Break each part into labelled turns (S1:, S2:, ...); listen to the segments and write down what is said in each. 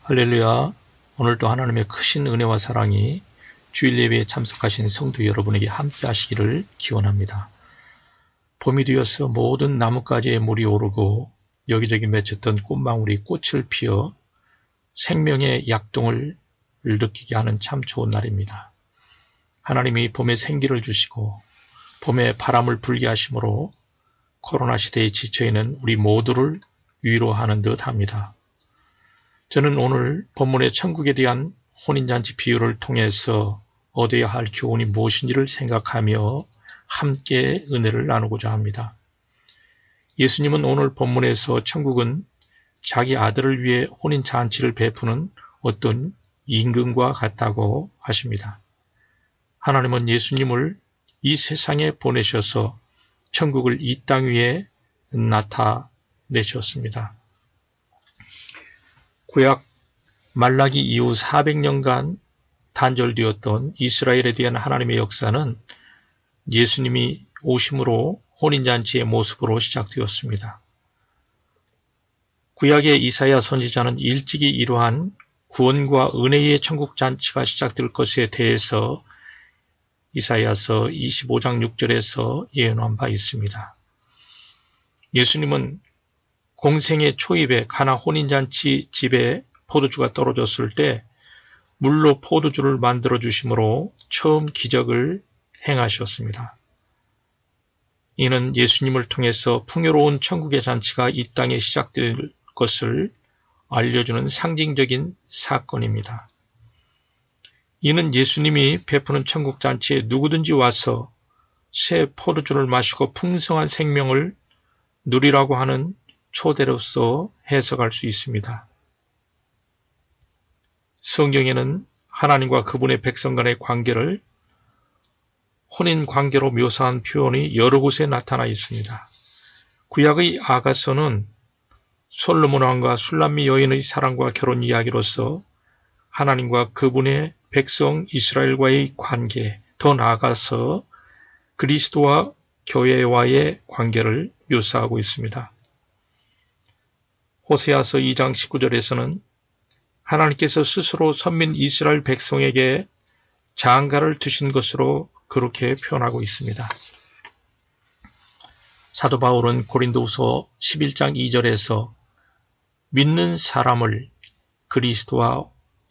S1: 할렐루야. 오늘도 하나님의 크신 은혜와 사랑이 주일 예배에 참석하신 성도 여러분에게 함께 하시기를 기원합니다. 봄이 되어서 모든 나뭇가지에 물이 오르고 여기저기 맺혔던 꽃망울이 꽃을 피워 생명의 약동을 느끼게 하는 참 좋은 날입니다. 하나님이 봄에 생기를 주시고 봄에 바람을 불게 하심으로 코로나 시대에 지쳐있는 우리 모두를 위로하는 듯 합니다. 저는 오늘 본문의 천국에 대한 혼인잔치 비유를 통해서 얻어야 할 교훈이 무엇인지를 생각하며 함께 은혜를 나누고자 합니다. 예수님은 오늘 본문에서 천국은 자기 아들을 위해 혼인잔치를 베푸는 어떤 임금과 같다고 하십니다. 하나님은 예수님을 이 세상에 보내셔서 천국을 이 땅 위에 나타내셨습니다. 구약 말라기 이후 400년간 단절되었던 이스라엘에 대한 하나님의 역사는 예수님이 오심으로 혼인잔치의 모습으로 시작되었습니다. 구약의 이사야 선지자는 일찍이 이러한 구원과 은혜의 천국잔치가 시작될 것에 대해서 이사야서 25장 6절에서 예언한 바 있습니다. 예수님은 공생의 초입에 가나 혼인잔치 집에 포도주가 떨어졌을 때 물로 포도주를 만들어 주심으로 처음 기적을 행하셨습니다. 이는 예수님을 통해서 풍요로운 천국의 잔치가 이 땅에 시작될 것을 알려주는 상징적인 사건입니다. 이는 예수님이 베푸는 천국 잔치에 누구든지 와서 새 포도주를 마시고 풍성한 생명을 누리라고 하는 초대로서 해석할 수 있습니다. 성경에는 하나님과 그분의 백성 간의 관계를 혼인 관계로 묘사한 표현이 여러 곳에 나타나 있습니다. 구약의 아가서는 솔로몬 왕과 술람미 여인의 사랑과 결혼 이야기로서 하나님과 그분의 백성 이스라엘과의 관계, 더 나아가서 그리스도와 교회와의 관계를 묘사하고 있습니다. 호세아서 2장 19절에서는 하나님께서 스스로 선민 이스라엘 백성에게 장가를 두신 것으로 그렇게 표현하고 있습니다. 사도 바울은 고린도후서 11장 2절에서 믿는 사람을 그리스도와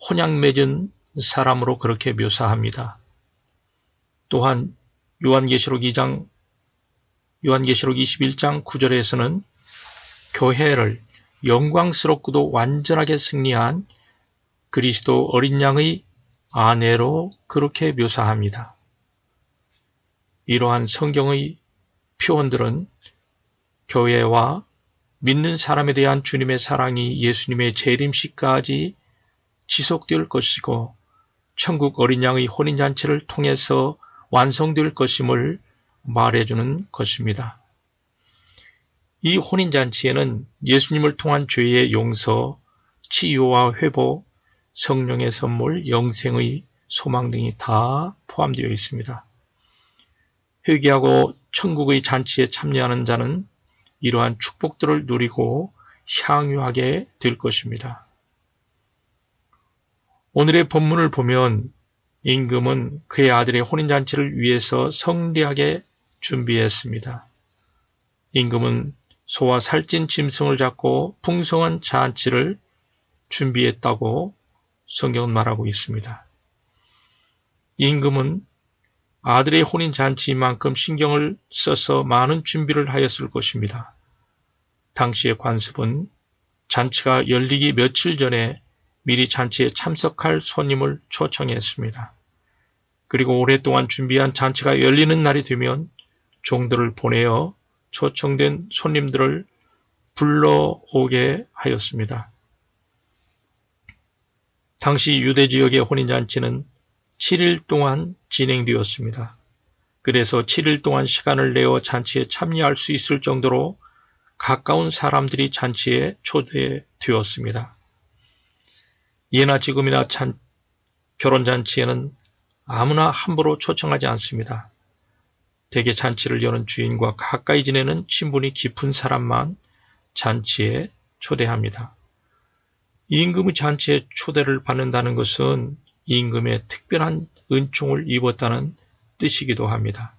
S1: 혼양 맺은 사람으로 그렇게 묘사합니다. 또한 요한계시록 21장 9절에서는 교회를 영광스럽고도 완전하게 승리한 그리스도 어린 양의 아내로 그렇게 묘사합니다. 이러한 성경의 표현들은 교회와 믿는 사람에 대한 주님의 사랑이 예수님의 재림시까지 지속될 것이고 천국 어린 양의 혼인잔치를 통해서 완성될 것임을 말해주는 것입니다. 이 혼인잔치에는 예수님을 통한 죄의 용서, 치유와 회복, 성령의 선물, 영생의 소망 등이 다 포함되어 있습니다. 회개하고 천국의 잔치에 참여하는 자는 이러한 축복들을 누리고 향유하게 될 것입니다. 오늘의 본문을 보면 임금은 그의 아들의 혼인잔치를 위해서 성대하게 준비했습니다. 임금은 소와 살찐 짐승을 잡고 풍성한 잔치를 준비했다고 성경은 말하고 있습니다. 임금은 아들의 혼인잔치인 만큼 신경을 써서 많은 준비를 하였을 것입니다. 당시의 관습은 잔치가 열리기 며칠 전에 미리 잔치에 참석할 손님을 초청했습니다. 그리고 오랫동안 준비한 잔치가 열리는 날이 되면 종들을 보내어 초청된 손님들을 불러오게 하였습니다. 당시 유대 지역의 혼인잔치는 7일 동안 진행되었습니다. 그래서 7일 동안 시간을 내어 잔치에 참여할 수 있을 정도로 가까운 사람들이 잔치에 초대되었습니다. 예나 지금이나 결혼잔치에는 아무나 함부로 초청하지 않습니다. 대개 잔치를 여는 주인과 가까이 지내는 친분이 깊은 사람만 잔치에 초대합니다. 임금의 잔치에 초대를 받는다는 것은 임금의 특별한 은총을 입었다는 뜻이기도 합니다.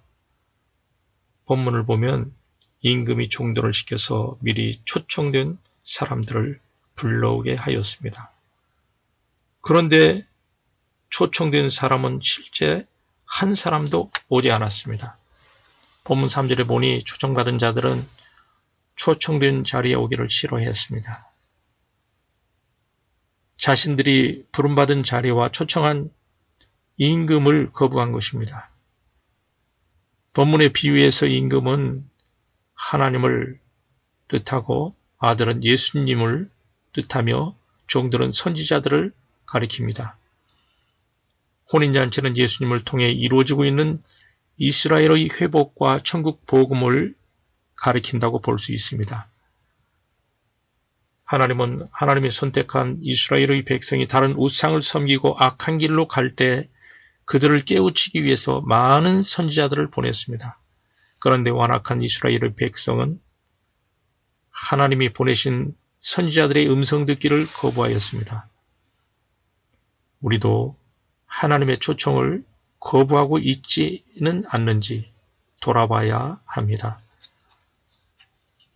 S1: 본문을 보면 임금이 종도를 시켜서 미리 초청된 사람들을 불러오게 하였습니다. 그런데 초청된 사람은 실제 한 사람도 오지 않았습니다. 본문 3절에 보니 초청받은 자들은 초청된 자리에 오기를 싫어했습니다. 자신들이 부름받은 자리와 초청한 임금을 거부한 것입니다. 본문의 비유에서 임금은 하나님을 뜻하고 아들은 예수님을 뜻하며 종들은 선지자들을 가리킵니다. 혼인잔치는 예수님을 통해 이루어지고 있는 이스라엘의 회복과 천국 복음을 가리킨다고 볼 수 있습니다. 하나님은 하나님이 선택한 이스라엘의 백성이 다른 우상을 섬기고 악한 길로 갈 때 그들을 깨우치기 위해서 많은 선지자들을 보냈습니다. 그런데 완악한 이스라엘의 백성은 하나님이 보내신 선지자들의 음성 듣기를 거부하였습니다. 우리도 하나님의 초청을 거부하고 있지는 않는지 돌아봐야 합니다.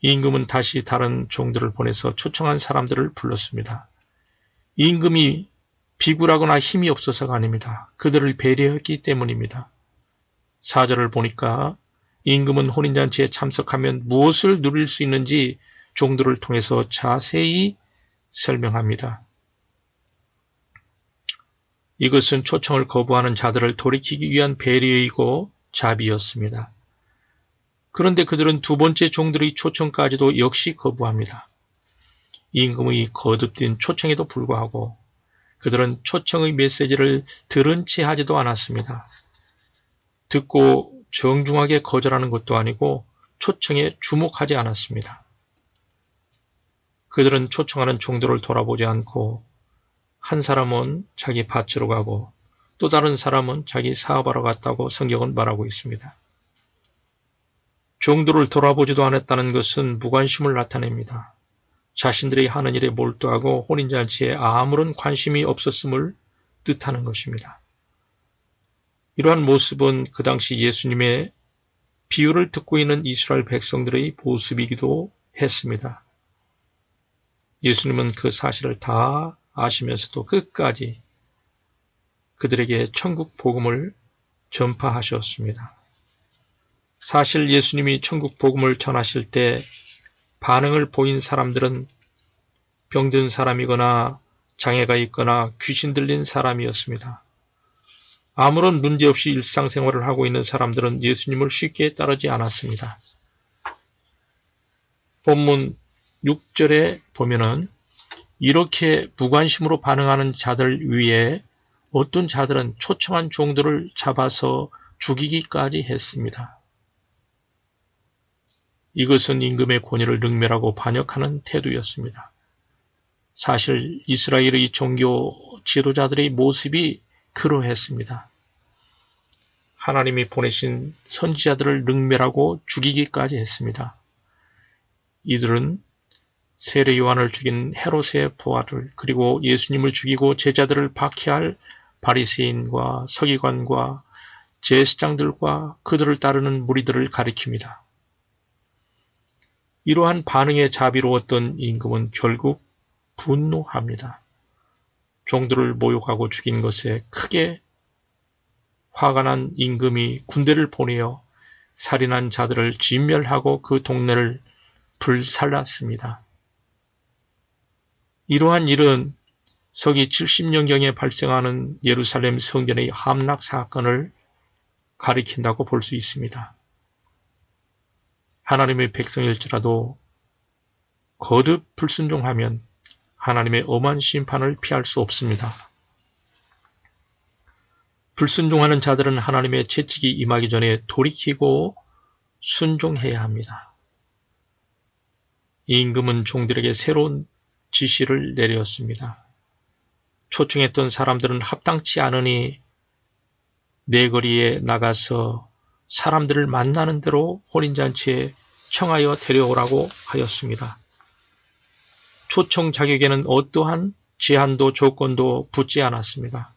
S1: 임금은 다시 다른 종들을 보내서 초청한 사람들을 불렀습니다. 임금이 비굴하거나 힘이 없어서가 아닙니다. 그들을 배려했기 때문입니다. 4절을 보니까 임금은 혼인잔치에 참석하면 무엇을 누릴 수 있는지 종들을 통해서 자세히 설명합니다. 이것은 초청을 거부하는 자들을 돌이키기 위한 배려이고 자비였습니다. 그런데 그들은 두 번째 종들의 초청까지도 역시 거부합니다. 임금의 거듭된 초청에도 불구하고 그들은 초청의 메시지를 들은 채 하지도 않았습니다. 듣고 정중하게 거절하는 것도 아니고 초청에 주목하지 않았습니다. 그들은 초청하는 종들을 돌아보지 않고 한 사람은 자기 밭으로 가고 또 다른 사람은 자기 사업하러 갔다고 성경은 말하고 있습니다. 종들을 돌아보지도 않았다는 것은 무관심을 나타냅니다. 자신들이 하는 일에 몰두하고 혼인잔치에 아무런 관심이 없었음을 뜻하는 것입니다. 이러한 모습은 그 당시 예수님의 비유를 듣고 있는 이스라엘 백성들의 모습이기도 했습니다. 예수님은 그 사실을 다 아시면서도 끝까지 그들에게 천국 복음을 전파하셨습니다. 사실 예수님이 천국 복음을 전하실 때 반응을 보인 사람들은 병든 사람이거나 장애가 있거나 귀신 들린 사람이었습니다. 아무런 문제 없이 일상생활을 하고 있는 사람들은 예수님을 쉽게 따르지 않았습니다. 본문 6절에 보면은 이렇게 무관심으로 반응하는 자들 위에 어떤 자들은 초청한 종들을 잡아서 죽이기까지 했습니다. 이것은 임금의 권위를 능멸하고 반역하는 태도였습니다. 사실 이스라엘의 종교 지도자들의 모습이 그러했습니다. 하나님이 보내신 선지자들을 능멸하고 죽이기까지 했습니다. 이들은 세례 요한을 죽인 헤롯의 부하들, 그리고 예수님을 죽이고 제자들을 박해할 바리새인과 서기관과 제사장들과 그들을 따르는 무리들을 가리킵니다. 이러한 반응에 자비로웠던 임금은 결국 분노합니다. 종들을 모욕하고 죽인 것에 크게 화가 난 임금이 군대를 보내어 살인한 자들을 진멸하고 그 동네를 불살랐습니다. 이러한 일은 서기 70년경에 발생하는 예루살렘 성전의 함락 사건을 가리킨다고 볼 수 있습니다. 하나님의 백성일지라도 거듭 불순종하면 하나님의 엄한 심판을 피할 수 없습니다. 불순종하는 자들은 하나님의 채찍이 임하기 전에 돌이키고 순종해야 합니다. 이 임금은 종들에게 새로운 지시를 내렸습니다. 초청했던 사람들은 합당치 않으니 내거리에 나가서 사람들을 만나는 대로 혼인잔치에 청하여 데려오라고 하였습니다. 초청 자격에는 어떠한 제한도 조건도 붙지 않았습니다.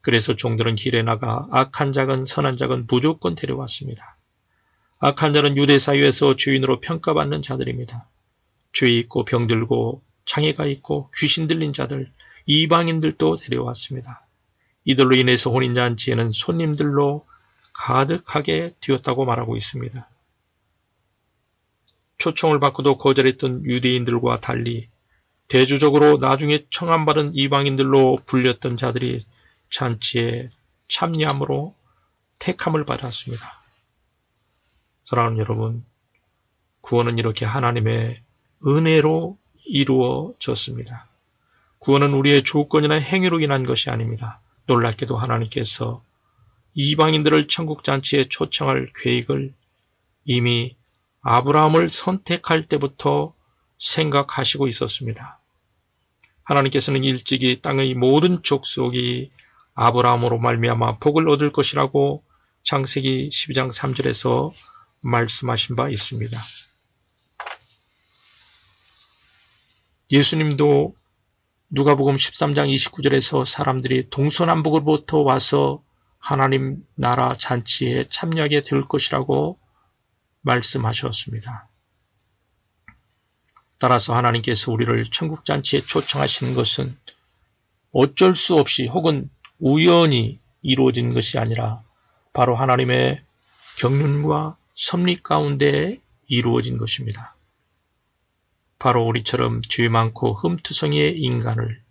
S1: 그래서 종들은 길에 나가 악한 자건 선한 자건 무조건 데려왔습니다. 악한 자는 유대 사회에서 죄인으로 평가받는 자들입니다. 죄 있고 병들고 장애가 있고 귀신 들린 자들, 이방인들도 데려왔습니다. 이들로 인해서 혼인잔치에는 손님들로 가득하게 되었다고 말하고 있습니다. 초청을 받고도 거절했던 유대인들과 달리 대조적으로 나중에 청함받은 이방인들로 불렸던 자들이 잔치에 참여함으로 택함을 받았습니다. 사랑하는 여러분, 구원은 이렇게 하나님의 은혜로 이루어졌습니다. 구원은 우리의 조건이나 행위로 인한 것이 아닙니다. 놀랍게도 하나님께서 이방인들을 천국잔치에 초청할 계획을 이미 아브라함을 선택할 때부터 생각하시고 있었습니다. 하나님께서는 일찍이 땅의 모든 족속이 아브라함으로 말미암아 복을 얻을 것이라고 창세기 12장 3절에서 말씀하신 바 있습니다. 예수님도 누가복음 13장 29절에서 사람들이 동서남북으로부터 와서 하나님 나라 잔치에 참여하게 될 것이라고 말씀하셨습니다. 따라서 하나님께서 우리를 천국잔치에 초청하시는 것은 어쩔 수 없이 혹은 우연히 이루어진 것이 아니라 바로 하나님의 경륜과 섭리 가운데 이루어진 것입니다. 바로 우리처럼 죄 많고 흠투성이의 인간을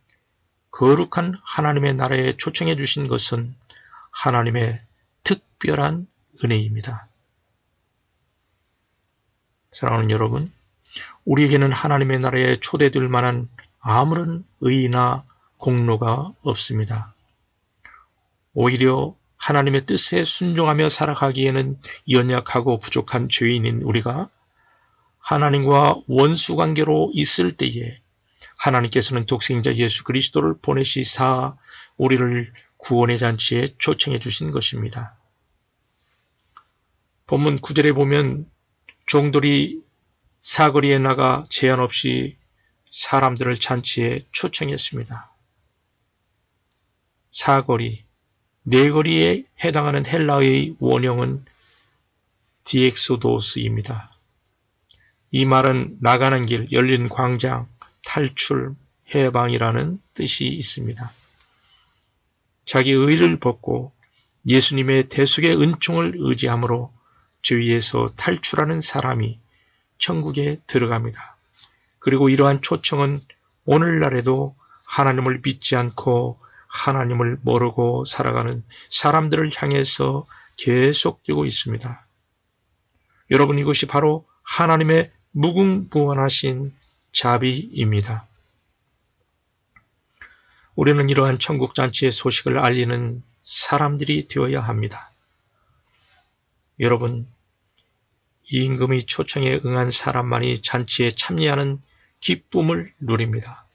S1: 거룩한 하나님의 나라에 초청해 주신 것은 하나님의 특별한 은혜입니다. 사랑하는 여러분, 우리에게는 하나님의 나라에 초대될 만한 아무런 의의나 공로가 없습니다. 오히려 하나님의 뜻에 순종하며 살아가기에는 연약하고 부족한 죄인인 우리가 하나님과 원수 관계로 있을 때에 하나님께서는 독생자 예수 그리스도를 보내시사 우리를 구원의 잔치에 초청해 주신 것입니다. 본문 9절에 보면 종들이 사거리에 나가 제한 없이 사람들을 잔치에 초청했습니다. 사거리, 네거리에 해당하는 헬라어의 원형은 디엑소도스입니다. 이 말은 나가는 길, 열린 광장, 탈출, 해방이라는 뜻이 있습니다. 자기 의를 벗고 예수님의 대속의 은총을 의지함으로 죄에서 탈출하는 사람이 천국에 들어갑니다. 그리고 이러한 초청은 오늘날에도 하나님을 믿지 않고 하나님을 모르고 살아가는 사람들을 향해서 계속되고 있습니다. 여러분, 이것이 바로 하나님의 무궁무진하신 자비입니다. 우리는 이러한 천국잔치의 소식을 알리는 사람들이 되어야 합니다. 여러분, 임금의 초청에 응한 사람만이 잔치에 참여하는 기쁨을 누립니다.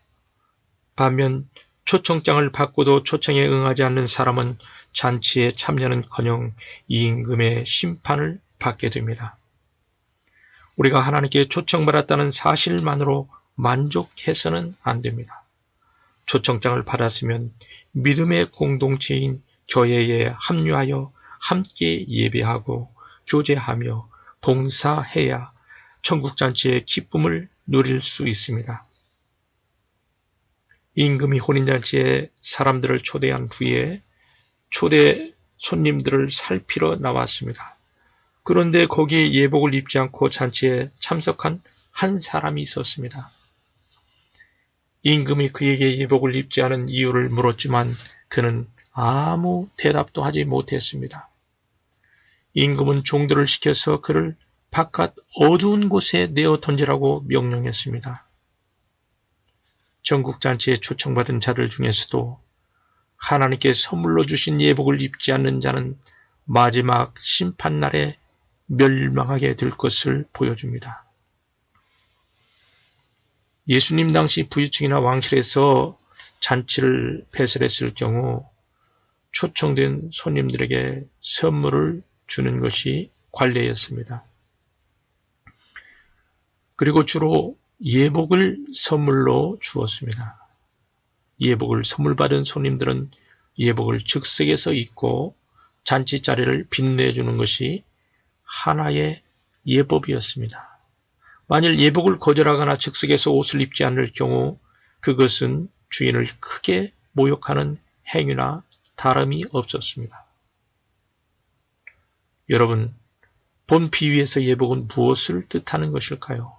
S1: 반면 초청장을 받고도 초청에 응하지 않는 사람은 잔치에 참여는커녕 임금의 심판을 받게 됩니다. 우리가 하나님께 초청받았다는 사실만으로 만족해서는 안 됩니다. 초청장을 받았으면 믿음의 공동체인 교회에 합류하여 함께 예배하고 교제하며 봉사해야 천국잔치의 기쁨을 누릴 수 있습니다. 임금이 혼인잔치에 사람들을 초대한 후에 초대 손님들을 살피러 나왔습니다. 그런데 거기에 예복을 입지 않고 잔치에 참석한 한 사람이 있었습니다. 임금이 그에게 예복을 입지 않은 이유를 물었지만 그는 아무 대답도 하지 못했습니다. 임금은 종들을 시켜서 그를 바깥 어두운 곳에 내어 던지라고 명령했습니다. 전국잔치에 초청받은 자들 중에서도 하나님께 선물로 주신 예복을 입지 않는 자는 마지막 심판날에 멸망하게 될 것을 보여줍니다. 예수님 당시 부유층이나 왕실에서 잔치를 배설했을 경우 초청된 손님들에게 선물을 주는 것이 관례였습니다. 그리고 주로 예복을 선물로 주었습니다. 예복을 선물 받은 손님들은 예복을 즉석에서 입고 잔치 자리를 빛내주는 것이 하나의 예법이었습니다. 만일 예복을 거절하거나 즉석에서 옷을 입지 않을 경우 그것은 주인을 크게 모욕하는 행위나 다름이 없었습니다. 여러분, 본 비유에서 예복은 무엇을 뜻하는 것일까요?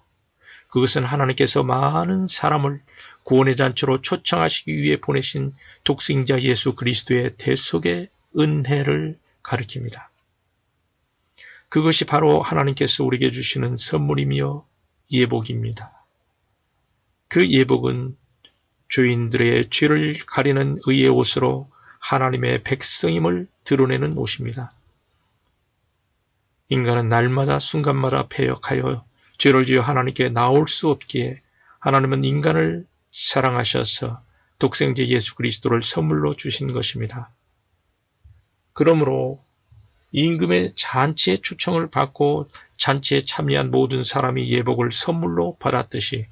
S1: 그것은 하나님께서 많은 사람을 구원의 잔치로 초청하시기 위해 보내신 독생자 예수 그리스도의 대속의 은혜를 가리킵니다. 그것이 바로 하나님께서 우리에게 주시는 선물이며 예복입니다. 그 예복은 죄인들의 죄를 가리는 의의 옷으로 하나님의 백성임을 드러내는 옷입니다. 인간은 날마다 순간마다 패역하여 죄를 지어 하나님께 나올 수 없기에 하나님은 인간을 사랑하셔서 독생자 예수 그리스도를 선물로 주신 것입니다. 그러므로 임금의 잔치의 초청을 받고 잔치에 참여한 모든 사람이 예복을 선물로 받았듯이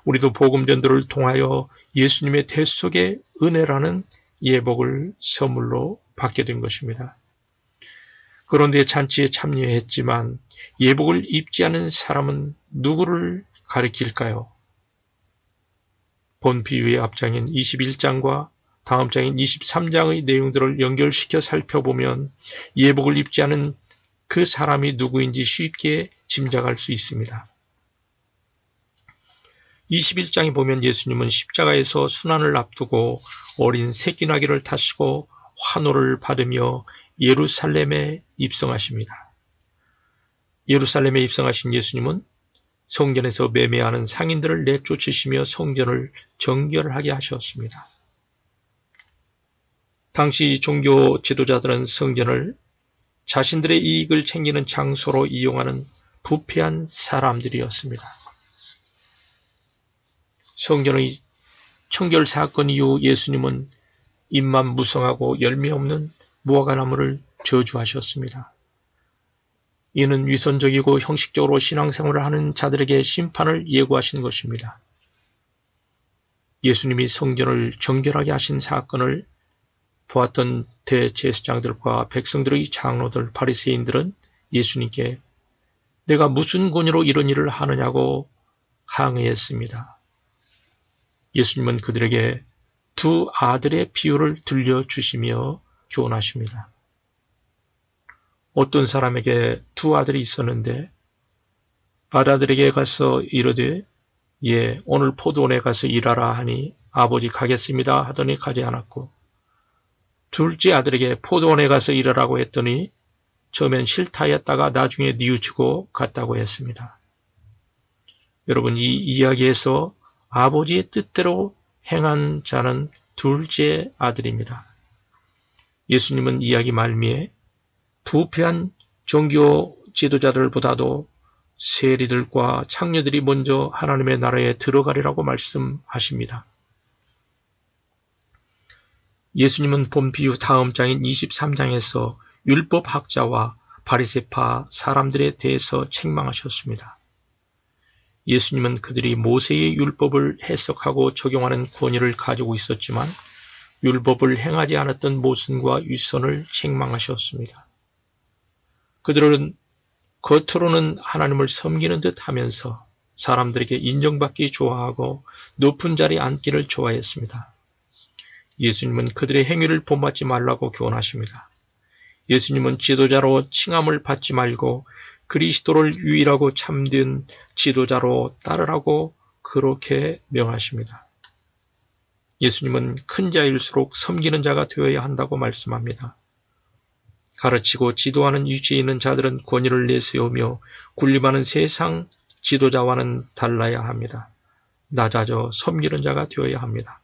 S1: 우리도 복음 전도를 통하여 예수님의 대속의 은혜라는 예복을 선물로 받게 된 것입니다. 그런데 잔치에 참여했지만 예복을 입지 않은 사람은 누구를 가리킬까요? 본 비유의 앞장인 21장과 다음 장인 23장의 내용들을 연결시켜 살펴보면 예복을 입지 않은 그 사람이 누구인지 쉽게 짐작할 수 있습니다. 21장에 보면 예수님은 십자가에서 순환을 앞두고 어린 새끼나귀를 타시고 환호를 받으며 예루살렘에 입성하십니다. 예루살렘에 입성하신 예수님은 성전에서 매매하는 상인들을 내쫓으시며 성전을 정결하게 하셨습니다. 당시 종교 지도자들은 성전을 자신들의 이익을 챙기는 장소로 이용하는 부패한 사람들이었습니다. 성전의 청결 사건 이후 예수님은 입만 무성하고 열매 없는 무화과나무를 저주하셨습니다. 이는 위선적이고 형식적으로 신앙생활을 하는 자들에게 심판을 예고하신 것입니다. 예수님이 성전을 정결하게 하신 사건을 보았던 대제사장들과 백성들의 장로들, 바리새인들은 예수님께 내가 무슨 권위로 이런 일을 하느냐고 항의했습니다. 예수님은 그들에게 두 아들의 비유를 들려주시며 교훈하십니다. 어떤 사람에게 두 아들이 있었는데 아들에게 가서 이르되 예, 오늘 포도원에 가서 일하라 하니 아버지 가겠습니다 하더니 가지 않았고 둘째 아들에게 포도원에 가서 일하라고 했더니 처음엔 싫다 했다가 나중에 뉘우치고 갔다고 했습니다. 여러분, 이 이야기에서 아버지의 뜻대로 행한 자는 둘째 아들입니다. 예수님은 이야기 말미에 부패한 종교 지도자들보다도 세리들과 창녀들이 먼저 하나님의 나라에 들어가리라고 말씀하십니다. 예수님은 본 비유 다음 장인 23장에서 율법학자와 바리새파 사람들에 대해서 책망하셨습니다. 예수님은 그들이 모세의 율법을 해석하고 적용하는 권위를 가지고 있었지만 율법을 행하지 않았던 모순과 위선을 책망하셨습니다. 그들은 겉으로는 하나님을 섬기는 듯 하면서 사람들에게 인정받기 좋아하고 높은 자리에 앉기를 좋아했습니다. 예수님은 그들의 행위를 본받지 말라고 교훈하십니다. 예수님은 지도자로 칭함을 받지 말고 그리스도를 유일하고 참된 지도자로 따르라고 그렇게 명하십니다. 예수님은 큰 자일수록 섬기는 자가 되어야 한다고 말씀합니다. 가르치고 지도하는 위치에 있는 자들은 권위를 내세우며 군림하는 세상 지도자와는 달라야 합니다. 낮아져 섬기는 자가 되어야 합니다.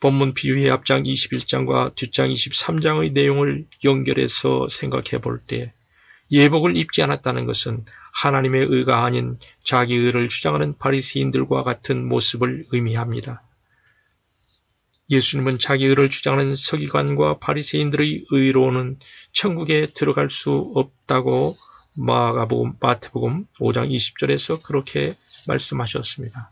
S1: 본문 비유의 앞장 21장과 뒷장 23장의 내용을 연결해서 생각해 볼 때 예복을 입지 않았다는 것은 하나님의 의가 아닌 자기 의를 주장하는 바리새인들과 같은 모습을 의미합니다. 예수님은 자기 의를 주장하는 서기관과 바리새인들의 의로는 천국에 들어갈 수 없다고 마태복음 5장 20절에서 그렇게 말씀하셨습니다.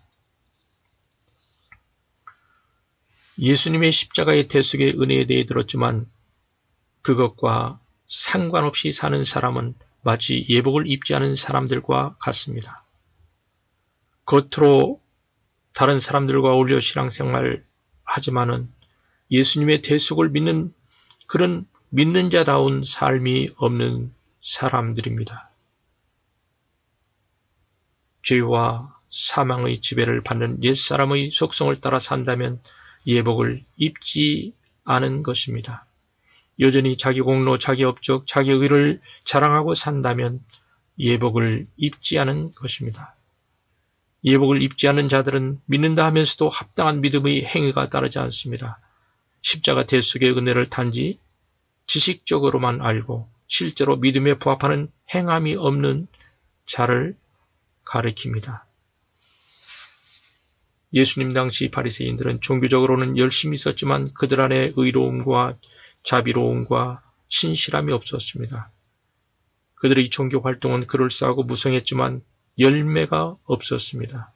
S1: 예수님의 십자가의 대속의 은혜에 대해 들었지만 그것과 상관없이 사는 사람은 마치 예복을 입지 않은 사람들과 같습니다. 겉으로 다른 사람들과 어울려 신앙생활 하지만은 예수님의 대속을 믿는 그런 믿는 자다운 삶이 없는 사람들입니다. 죄와 사망의 지배를 받는 옛사람의 속성을 따라 산다면 예복을 입지 않은 것입니다. 여전히 자기 공로, 자기 업적, 자기 의를 자랑하고 산다면 예복을 입지 않은 것입니다. 예복을 입지 않은 자들은 믿는다 하면서도 합당한 믿음의 행위가 따르지 않습니다. 십자가 대속의 은혜를 단지 지식적으로만 알고 실제로 믿음에 부합하는 행함이 없는 자를 가리킵니다. 예수님 당시 바리새인들은 종교적으로는 열심히 있었지만 그들 안에 의로움과 자비로움과 신실함이 없었습니다. 그들의 종교 활동은 그럴싸하고 무성했지만 열매가 없었습니다.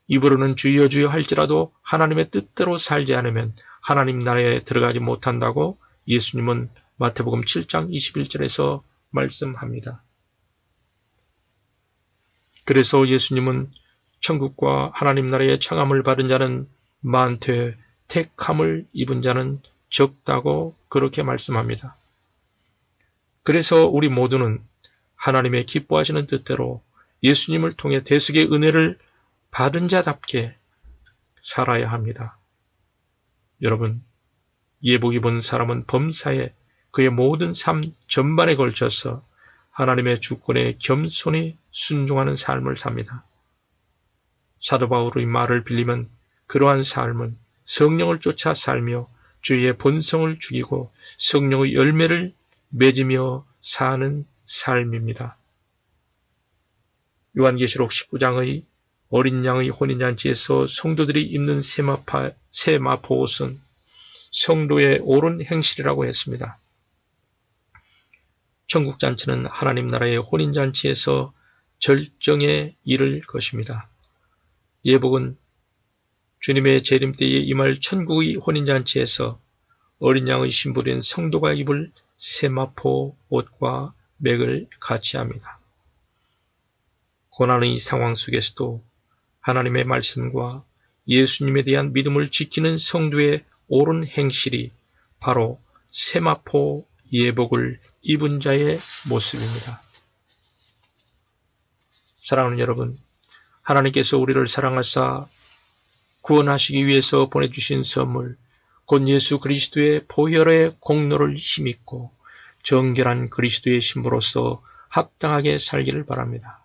S1: 입으로는 주여 주여 할지라도 하나님의 뜻대로 살지 않으면 하나님 나라에 들어가지 못한다고 예수님은 마태복음 7장 21절에서 말씀합니다. 그래서 예수님은 천국과 하나님 나라의 청함을 받은 자는 많되 택함을 입은 자는 적다고 그렇게 말씀합니다. 그래서 우리 모두는 하나님의 기뻐하시는 뜻대로 예수님을 통해 대속의 은혜를 받은 자답게 살아야 합니다. 여러분, 예복 입은 사람은 범사에 그의 모든 삶 전반에 걸쳐서 하나님의 주권에 겸손히 순종하는 삶을 삽니다. 사도 바울의 말을 빌리면 그러한 삶은 성령을 쫓아 살며 주의 본성을 죽이고 성령의 열매를 맺으며 사는 삶입니다. 요한계시록 19장의 어린 양의 혼인잔치에서 성도들이 입는 세마포 옷은 성도의 옳은 행실이라고 했습니다. 천국잔치는 하나님 나라의 혼인잔치에서 절정에 이를 것입니다. 예복은 주님의 재림 때에 임할 천국의 혼인잔치에서 어린 양의 신부된 성도가 입을 세마포 옷과 맥을 같이 합니다. 고난의 상황 속에서도 하나님의 말씀과 예수님에 대한 믿음을 지키는 성도의 옳은 행실이 바로 세마포 예복을 입은 자의 모습입니다. 사랑하는 여러분, 하나님께서 우리를 사랑하사 구원하시기 위해서 보내주신 선물, 곧 예수 그리스도의 보혈의 공로를 힘입고 정결한 그리스도의 신부로서 합당하게 살기를 바랍니다.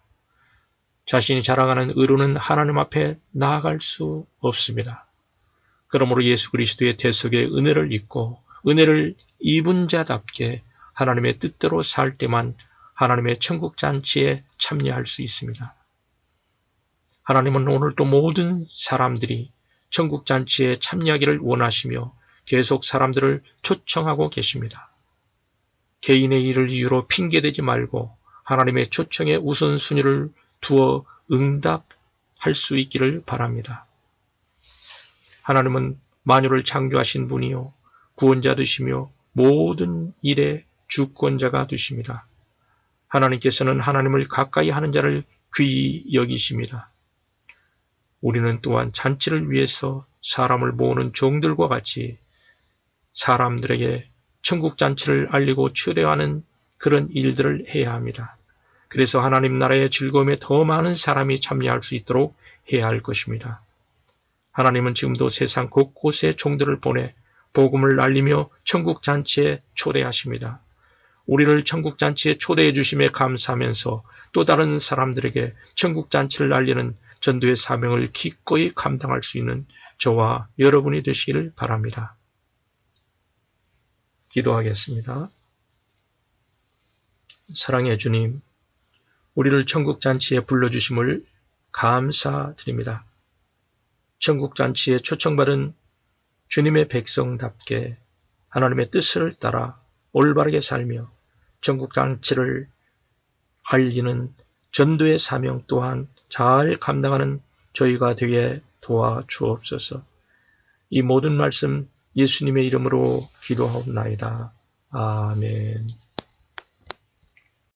S1: 자신이 자랑하는 의로는 하나님 앞에 나아갈 수 없습니다. 그러므로 예수 그리스도의 대속의 은혜를 입고 은혜를 입은 자답게 하나님의 뜻대로 살 때만 하나님의 천국 잔치에 참여할 수 있습니다. 하나님은 오늘도 모든 사람들이 천국 잔치에 참여하기를 원하시며 계속 사람들을 초청하고 계십니다. 개인의 일을 이유로 핑계대지 말고 하나님의 초청에 우선순위를 두어 응답할 수 있기를 바랍니다. 하나님은 만유를 창조하신 분이요 구원자 되시며 모든 일의 주권자가 되십니다. 하나님께서는 하나님을 가까이 하는 자를 귀히 여기십니다. 우리는 또한 잔치를 위해서 사람을 모으는 종들과 같이 사람들에게 천국 잔치를 알리고 초대하는 그런 일들을 해야 합니다. 그래서 하나님 나라의 즐거움에 더 많은 사람이 참여할 수 있도록 해야 할 것입니다. 하나님은 지금도 세상 곳곳에 종들을 보내 복음을 알리며 천국 잔치에 초대하십니다. 우리를 천국 잔치에 초대해 주심에 감사하면서 또 다른 사람들에게 천국 잔치를 알리는 전도의 사명을 기꺼이 감당할 수 있는 저와 여러분이 되시기를 바랍니다. 기도하겠습니다. 사랑의 주님, 우리를 천국 잔치에 불러주심을 감사드립니다. 천국 잔치에 초청받은 주님의 백성답게 하나님의 뜻을 따라 올바르게 살며 천국 잔치를 알리는 전도의 사명 또한 잘 감당하는 저희가 되게 도와주옵소서. 이 모든 말씀 예수님의 이름으로 기도하옵나이다. 아멘.